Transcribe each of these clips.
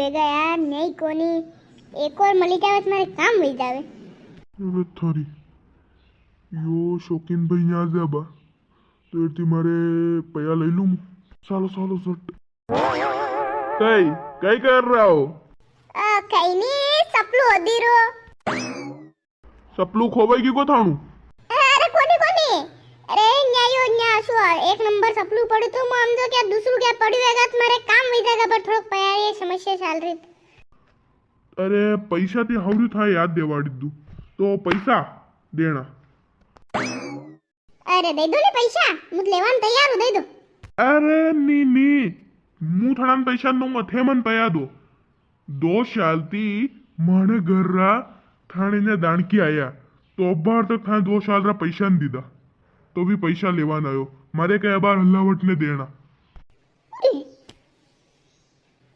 भेगा यार नहीं कोनी एक और मली जावे तो मारे काम वही जावे। હવે થારી યો શોકીનભાઈ ન્યા જ બા તો એથી મારે પૈયા લઈ લઉં ચાલો ચાલો સટ કઈ કઈ કર રહા હો કઈ ની સપલું અધીરો સપલું ખોવાઈ ગયું કો થાણું અરે કોની કોની અરે ન્યાયો ન્યા શું એક નંબર સપલું પડ્યું તો હું સમજો કે दूसરું કે પડ્યું વેગા તો મારે કામ વઈ જાગા પર થોડોક પૈયા એ સમસ્યા ચાલ રહી। અરે પૈસાથી હાવરું થાય યાદ દેવાડી દીધું તો પૈસા દેણા અરે દઈ દો ને પૈસા હું લેવાનું તૈયાર હું દઈ દો। અરે ની ની હું થણાને પૈસા ન દઉંगा थे मन पया दो सालती माने घर रा थाने ने दाणकी आया तो अबार तक था 2 साल रा पैसा न दीदा तो भी पैसा लेवान आयो मारे कई बार हल्लावट ने देना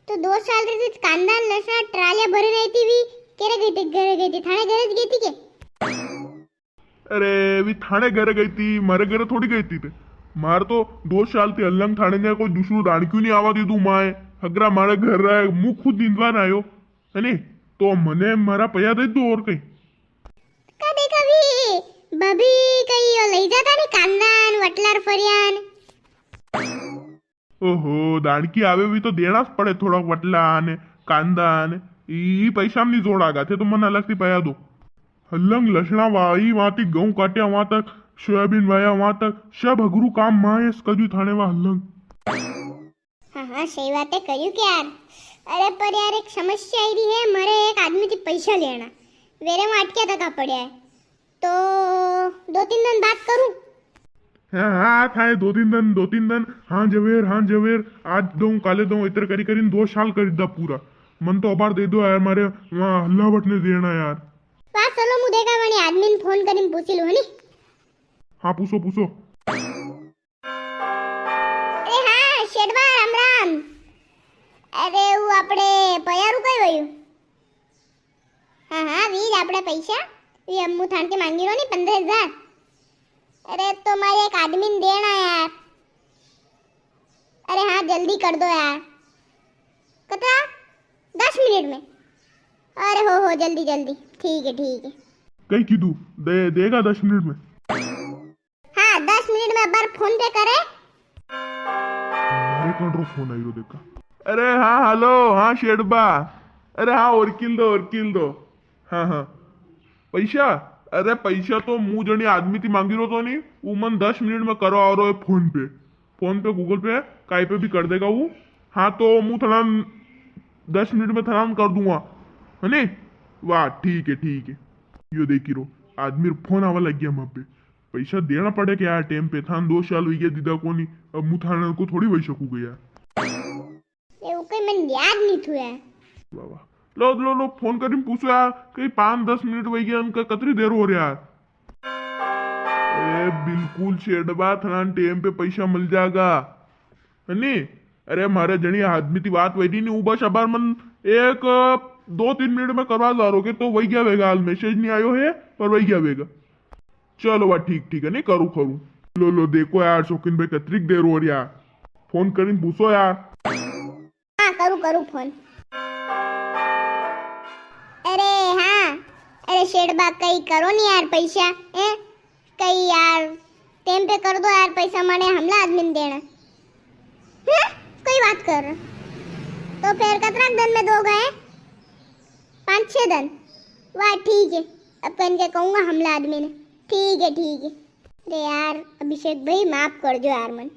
तो 2 साल री कांदा लसण ट्रालिया भरी रही थी भी केरे गई थी घरे गई थी थाने घरे गई थी के अरे भी थाने घरे गई थी मारे घरे थोड़ी गई थी ते मार तो 2 साल थी अलंग थाने ने कोई दूसरू दाणक्यू नहीं आवा दीधું माए हगरा मारे घर रहा मु खुद निंदवान आयो है तो मने मारा पैया दे दो और कई कभी कभी बबी कई लई जाता ने कांदान वटलर फरियान ओहो दाणकी आवे भी तो देना ज पड़े थोड़ा वटला ने कांदा ने ई पैसा में जोड़ागा थे तो मन अलग थी पया दो हल्लंग लसणा वाई वहां थी घऊं काट्या वहां तक सोयाबीन वाया वहां तक सब अघरू काम माए कजू थाने वा हल्लंग हाँ हाँ सही बात है करियो क्या यार। अरे पर यार एक समस्या आई है मारे एक आदमी थी पैसा लेना वेरे में अटक्या टका पड़ा है तो 2-3 दिन बात करूं। हाँ हाँ थाए 2-3 दिन हाँ जवेर आज दऊं काले दऊं इतर करी करीन 2 साल कर दा पूरा मन तो अबार दे दो यार मारे वहां हल्लावट ने देना यार पास चलो मु देखा वणी आदमी ने फोन करीने पूछी लो हनी। हाँ पूछो पूछो अरे हाँ शेडवा राम राम अरे वो अपने पयारू कई वયું हाँ हाँ वीर अपने पैसा ये अम्मू थान के मांगी रो नहीं 15,000 अरे तो मारे एक आदमी ने देना यार अरे हाँ जल्दी कर दो यार कितना 10 मिनट में अरे हो जल्दी जल्दी ठीक है कई कीधु देगा 10 मिनट में हाँ 10 मिनट में बार फोन पे करे मारे कंट्रो फोन आई रो देखा अरे हाँ हेलो हाँ शेडबा अरे हाँ ओरकिल दो हाँ पैसा अरे पैसा तो मु जनी आदमी थी मांगी रो तो नहीं वो मन 10 मिनट में करो आ रो है फोन पे गूगल पे काई पे भी कर देगा वो हाँ तो मु थना 10 मिनट में थना कर दूंगा है नी वाह ठीक है यो देखी रो आदमी फोन आवा लग गया वहां पे पैसा देना पड़े क्या यार टाइम पे थान 2 साल हुई गया दीदा को नहीं अब मु थाना को थोड़ी वही सकूंगा यार એવું કઈ મને યાદ नहीं થયું यार वाह लो फोन કરીને પૂછો यार कहीं 5-10 मिनट वही गया उनका कतरी देर हो रहा यार अरे बिल्कुल शेडबा थाना टाइम पे पैसा मिल जाएगा है नी अरे मारे जनी आदमी की बात वही नहीं बस अबार मन एक 2-3 मिनट में करवा जा रहे तो वही क्या वेगा हाल मैसेज नहीं आयो है पर वही क्या वेगा चलो वाह ठीक है नहीं करूँ लो देखो यार शौकीन भाई कतरी देर हो रही यार फोन કરીને પૂછો यार हाँ करूँ फोन अरे हाँ अरे शेडबा कई करो नहीं यार पैसा हैं कई यार टाइम पे कर दो यार पैसा माने हमला आदमी ने देना हैं कोई बात कर रहे तो फिर कितना दिन में दोगे 5-6 दिन वाह ठीक है अब कहीं के कहूँगा हमला आदमी ने ठीक है अरे यार अभिषेक भाई माफ कर दो यार मन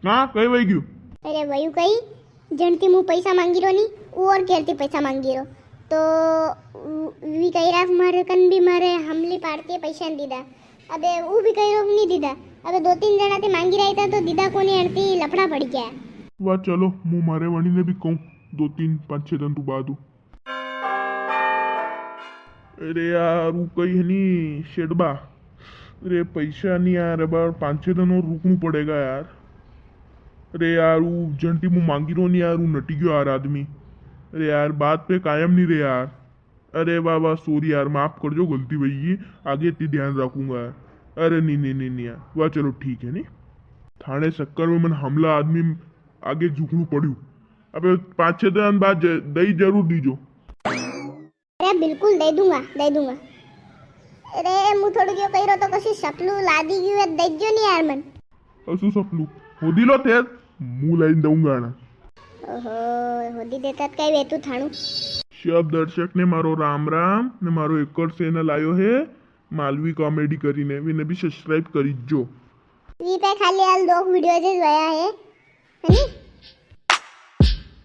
हाँ कई वही क्यों अरे वही कही जनती मु पैसा मांगी रो नहीं वो और खेलती पैसा मांगी रो तो वी कही रहा मारे कन भी मारे हमली पाड़ती पैसा नहीं दीदा अबे वो भी कही रोक नहीं दीदा अबे 2-3 जना थी मांगी रही था तो दीदा को नहीं अड़ती लफड़ा पड़ गया वाह चलो मु मारे वाणी ने भी कहूँ 2-3-5-6 दिन तू बाद अरे यार वो कही है नी शेडबा अरे पैसा नहीं यार अब 5-6 दिन और रुकना पड़ेगा यार अरे यार वो जंटी मु मांगी रो नहीं यार वो नटी गयो यार आदमी अरे यार बात पे कायम नहीं रहे यार अरे वाह सॉरी यार माफ कर जो गलती भई आगे इतनी ध्यान रखूंगा यार अरे नहीं यार वाह चलो ठीक है नहीं थाने चक्कर में मन हमला आदमी आगे झूकणू पड़ू હવે 5-6 दिन बाद दही जरूर दीजो। अरे बिल्कुल दे दूंगा। अरे હું થોડું જો કર્યો તો કશું સપલું લાદી ગયું એ દેજો ને યાર મન. શું સપલું હોદી લો તે હું લઈને દઉંગા ના. ઓહો હોદી દેતા કઈ વેતું થાણું. सब दर्शक ने मारो राम राम ने मारो एक और चैनल आयो है मालवी कॉमेडी કરીને એને બી સબસ્ક્રાઇબ કરી જો. ઈ પે ખાલી હાલ 2 વિડિયો જ જોયા હે. હની